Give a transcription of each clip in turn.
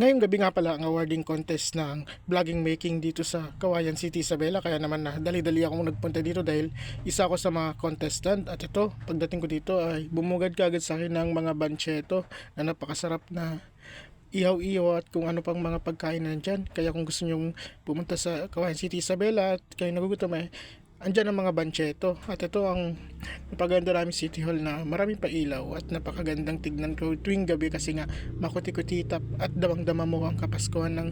Ngayong gabi nga pala ang awarding contest ng vlogging making dito sa Cauayan City, Isabela. Kaya naman na dali-dali akong nagpunta dito dahil isa ako sa mga contestant. At ito, pagdating ko dito ay bumugad kaagad sa akin ng mga banchetto na napakasarap na ihaw-ihaw at kung ano pang mga pagkain na nandyan. Kaya kung gusto nyong pumunta sa Cauayan City, Isabela at kayo nagugutom andyan ang mga banchetto. At ito ang napaganda namin City Hall na maraming pailaw at napakagandang tignan ko tuwing gabi kasi nga makuti-kutitap at damang-dama mo ang kapaskuhan ng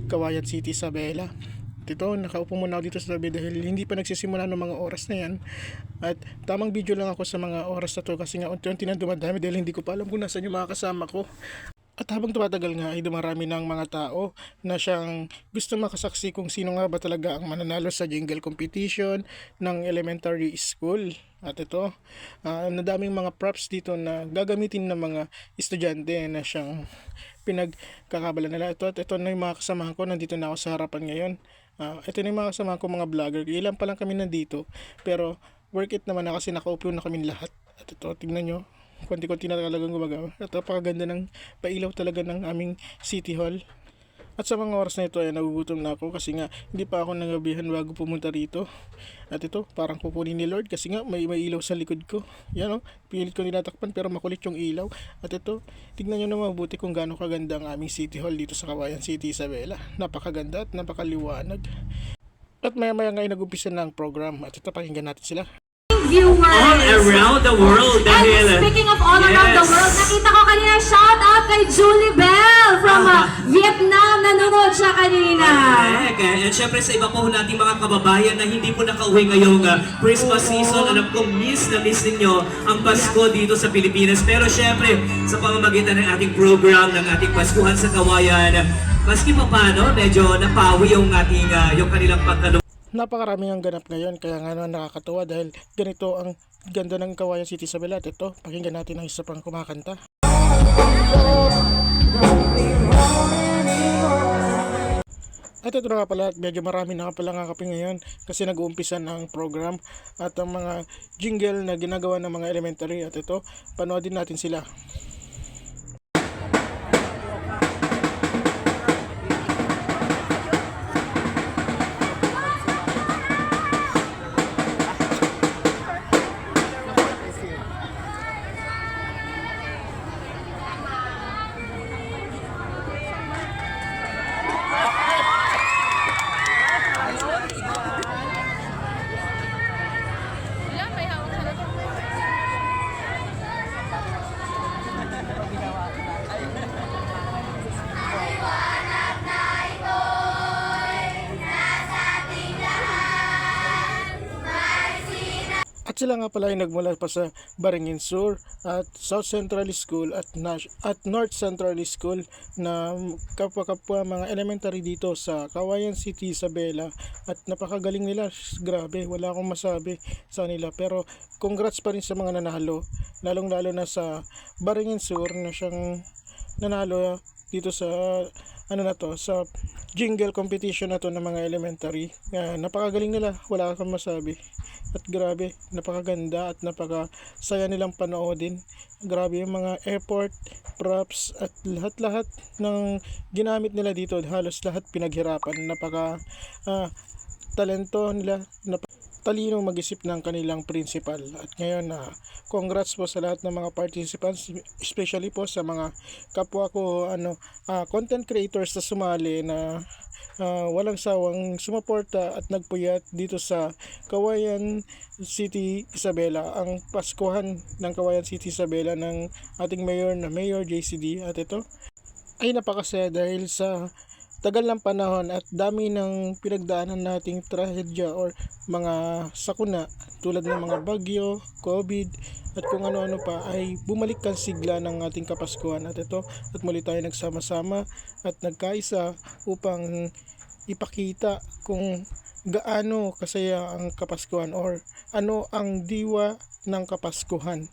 Cauayan City, Isabela. Dito, nakaupo muna ako dito sa tabi dahil hindi pa nagsisimula ng mga oras na yan. At tamang video lang ako sa mga oras na to kasi nga unti-unti na dumadami dahil hindi ko pa alam kung nasan yung mga kasama ko. At habang tumatagal nga ay dumarami ng mga tao na siyang gusto makasaksi kung sino nga ba talaga ang mananalo sa jingle competition ng elementary school. At ito, nadaming mga props dito na gagamitin ng mga estudyante na siyang pinagkakabala nila. Ito na yung mga kasama ko, nandito na ako sa harapan ngayon. Ito na yung mga kasama ko, mga vlogger. Ilan pa lang kami nandito pero worth it naman na kasi nakaupo na kami lahat. At ito, tingnan nyo. Konti-konti na talagang gumagawa. At napakaganda ng pailaw talaga ng aming City Hall. At sa mga oras na ito ay nagugutom na ako kasi nga hindi pa ako nagabihan bago pumunta rito. At ito parang kukunin ni Lord kasi nga may ilaw sa likod ko. Yan o, pilit ko nilatakpan pero makulit yung ilaw. At ito, tignan nyo na mabuti kung gaano kaganda ang aming City Hall dito sa Cauayan City, Isabela. Napakaganda at napakaliwanag. At maya-maya nga ay nag-umpisa na ang program. At ito, pakinggan natin sila. Viewers all around the world. And speaking of all around the world, nakita ko kanina shout out kay Julie Bell from Vietnam. Nanonood siya kanina. And syempre sa iba po nating mga kababayan na hindi po nakauwi ngayong Christmas season, alam ko miss na miss ninyo ang Pasko dito sa Pilipinas. Pero syempre sa pamamagitan ng ating program, ng ating Paskuhan sa Cauayan, maski pa paano, medyo napawi yung ating yung kanilang pagkalungkot. Napakaraming ang ganap ngayon kaya nga naman nakakatuwa dahil ganito ang ganda ng Cauayan City, Isabela. At ito, pakinggan natin ang isa pang kumakanta. At ito na nga pala, medyo marami na pala nga kape ngayon kasi nag-uumpisa na ang program at ang mga jingle na ginagawa ng mga elementary. At ito, panoodin natin sila. At sila nga pala ay nagmula pa sa Baringin Sur at South Central School at North Central School na kapwa-kapwa mga elementary dito sa Cauayan City, Isabela. At napakagaling nila, grabe, wala akong masabi sa nila. Pero congrats pa rin sa mga nanalo, lalong-lalo na sa Baringin Sur na siyang nanalo dito sa sa jingle competition na to ng mga elementary. Napakagaling nila, wala akong masabi. At grabe, napakaganda at napakasaya nilang panoodin. Grabe yung mga effort, props at lahat-lahat ng ginamit nila dito, halos lahat pinaghirapan. Talento nila, talino mag-isip ng kanilang principal. At ngayon congrats po sa lahat ng mga participants, especially po sa mga kapwa ko content creators na sumali na walang sawang sumuporta at nagpuyat dito sa Cauayan City, Isabela, ang Paskuhan ng Cauayan City, Isabela ng ating mayor na Mayor JCD. At ito ay napakasaya dahil sa tagal ng panahon at dami ng pinagdaanan nating trahedya or mga sakuna tulad ng mga bagyo, COVID at kung ano-ano pa ay bumalik ang sigla ng ating Kapaskuhan. At ito, at muli tayo nagsama-sama at nagkaisa upang ipakita kung gaano kasaya ang Kapaskuhan or ano ang diwa ng Kapaskuhan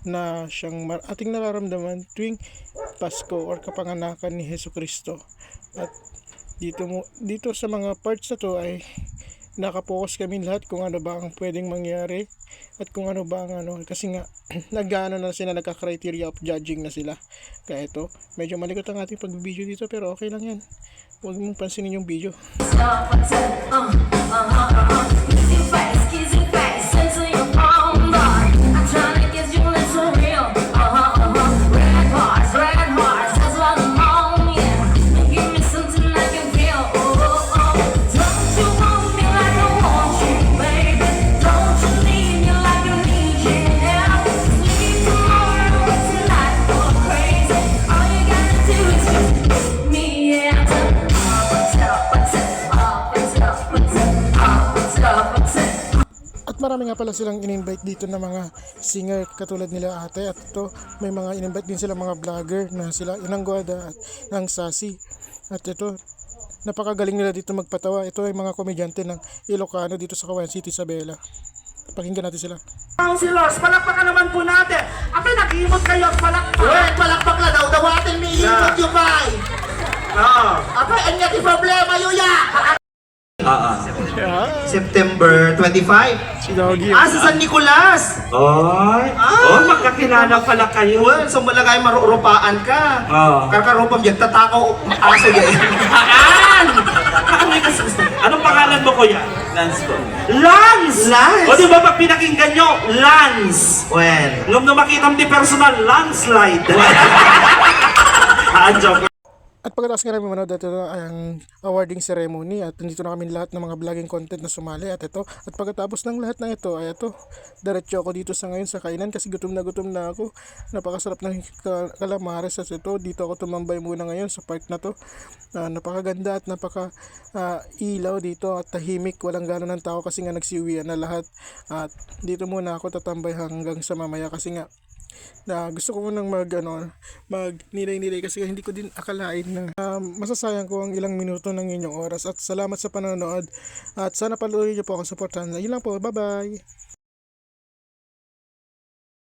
na siyang ating nararamdaman tuwing Pasko or kapanganakan ni Hesus Kristo. At dito sa mga parts na to ay nakapokus kami lahat kung ano ba ang pwedeng mangyari at kung ano ba ang ano, kasi nga nag-ano na sila, nagka-criteria of judging na sila. Kaya ito, medyo malikot ang ating pag-video dito pero okay lang yan, huwag mong pansinin yung video. At marami nga pala silang in-invite dito na mga singer katulad nila ate, at ito may mga in-invite din sila mga vlogger na sila Inangguada at ng Sasi. At ito, napakagaling nila dito magpatawa. Ito ay mga komedyante ng Ilocano dito sa Kawayan City, Isabela. Pakinggan natin sila. Si Lors, palakpakan naman po natin. Abay, nag-iimot kayo, palakpak. Uy, palakpak na daw. Dawatin may ikot yung bay. Oo. Abay, anya ti problema yuya. September 25. Si Doggy. Sa San Nicolas. Oy. Oh, magkakilala pala kayo. Well, so malagay marurupaan ka. Oo. Kakarupam yung tatakaw aso yan. Anong pangalan mo, kuya? Lance po. Lance! Lance? O di ba pag pinakinggan nyo, Lance? Well, Nung makita mo di personal, landslide. Joke. At pagkatapos nga namin manood, ito na ang awarding ceremony at nandito na kami lahat ng mga vlogging content na sumali at ito. At pagkatapos ng lahat ng ito ay ito, diretso ako dito sa ngayon sa kainan kasi gutom na ako. Napakasarap ng calamares at ito. Dito ako tumambay muna ngayon sa park na to. Napakaganda at ilaw dito at tahimik, walang gano'n ng tao kasi nga nagsiuwian na lahat. At dito muna ako tatambay hanggang sa mamaya kasi nga na gusto ko munang magnilay-nilay kasi hindi ko din akalain na masasayang ko ang ilang minuto ng inyong oras. At salamat sa panonood at sana patuloy niyo po akong suportahan. Yun lang po, bye bye.